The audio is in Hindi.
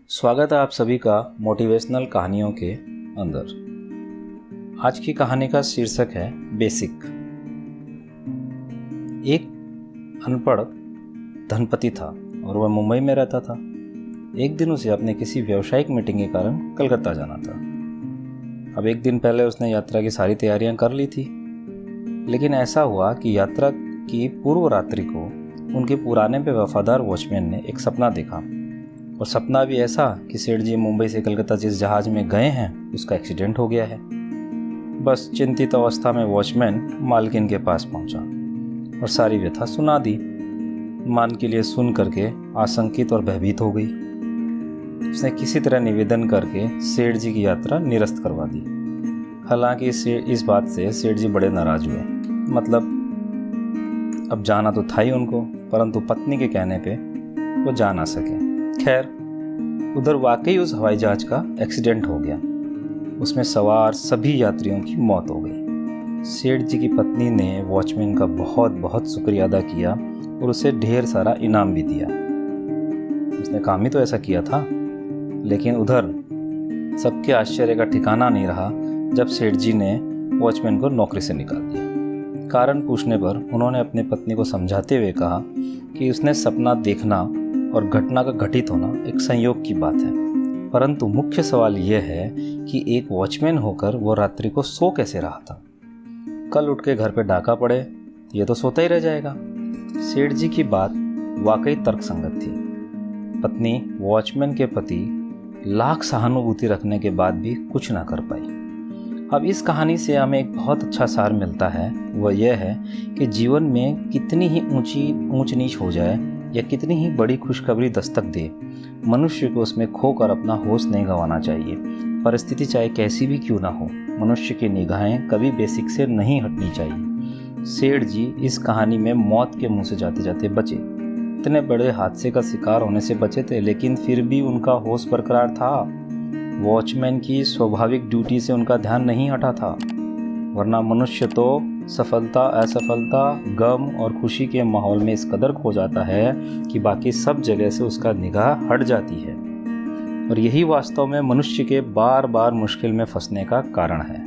स्वागत है आप सभी का मोटिवेशनल कहानियों के अंदर। आज की कहानी का शीर्षक है बेसिक। एक अनपढ़ धनपति था और वह मुंबई में रहता था। एक दिन उसे अपने किसी व्यावसायिक मीटिंग के कारण कलकत्ता जाना था। अब एक दिन पहले उसने यात्रा की सारी तैयारियां कर ली थी, लेकिन ऐसा हुआ कि यात्रा की पूर्व रात्रि को उनके पुराने पे वफादार वॉचमैन ने एक सपना देखा। और सपना भी ऐसा कि सेठ जी मुंबई से कलकत्ता जिस जहाज में गए हैं उसका एक्सीडेंट हो गया है। बस चिंतित अवस्था में वॉचमैन मालकिन के पास पहुंचा और सारी व्यथा सुना दी। मान के लिए सुन करके आशंकित और भयभीत हो गई। उसने किसी तरह निवेदन करके सेठ जी की यात्रा निरस्त करवा दी। हालांकि इस बात से सेठ जी बड़े नाराज हुए। मतलब अब जाना तो था ही उनको, परंतु पत्नी के कहने पे वो जा ना सके। खैर, उधर वाकई उस हवाई जहाज का एक्सीडेंट हो गया। उसमें सवार सभी यात्रियों की मौत हो गई। सेठ जी की पत्नी ने वॉचमैन का बहुत बहुत शुक्रिया अदा किया और उसे ढेर सारा इनाम भी दिया। उसने काम ही तो ऐसा किया था। लेकिन उधर सबके आश्चर्य का ठिकाना नहीं रहा जब सेठ जी ने वॉचमैन को नौकरी से निकाल दिया। कारण पूछने पर उन्होंने अपनी पत्नी को समझाते हुए कहा कि उसने सपना देखना और घटना का घटित होना एक संयोग की बात है, परंतु मुख्य सवाल यह है कि एक वॉचमैन होकर वो रात्रि को सो कैसे रहा था। कल उठ के घर पे डाका पड़े ये तो सोता ही रह जाएगा। सेठ जी की बात वाकई तर्कसंगत थी। पत्नी वॉचमैन के प्रति लाख सहानुभूति रखने के बाद भी कुछ ना कर पाई। अब इस कहानी से हमें एक बहुत अच्छा सार मिलता है। वह यह है कि जीवन में कितनी ही ऊंच नीच हो जाए या कितनी ही बड़ी खुशखबरी दस्तक दे, मनुष्य को उसमें खोकर अपना होश नहीं गंवाना चाहिए। परिस्थिति चाहे कैसी भी क्यों ना हो, मनुष्य की निगाहें कभी बेसिक से नहीं हटनी चाहिए। सेठ जी इस कहानी में मौत के मुंह से जाते जाते बचे। इतने बड़े हादसे का शिकार होने से बचे थे, लेकिन फिर भी उनका होश बरकरार था। वॉचमैन की स्वाभाविक ड्यूटी से उनका ध्यान नहीं हटा था। वरना मनुष्य तो सफलता, असफलता, गम और खुशी के माहौल में इस कदर खो जाता है कि बाकी सब जगह से उसका निगाह हट जाती है। और यही वास्तव में मनुष्य के बार बार मुश्किल में फंसने का कारण है।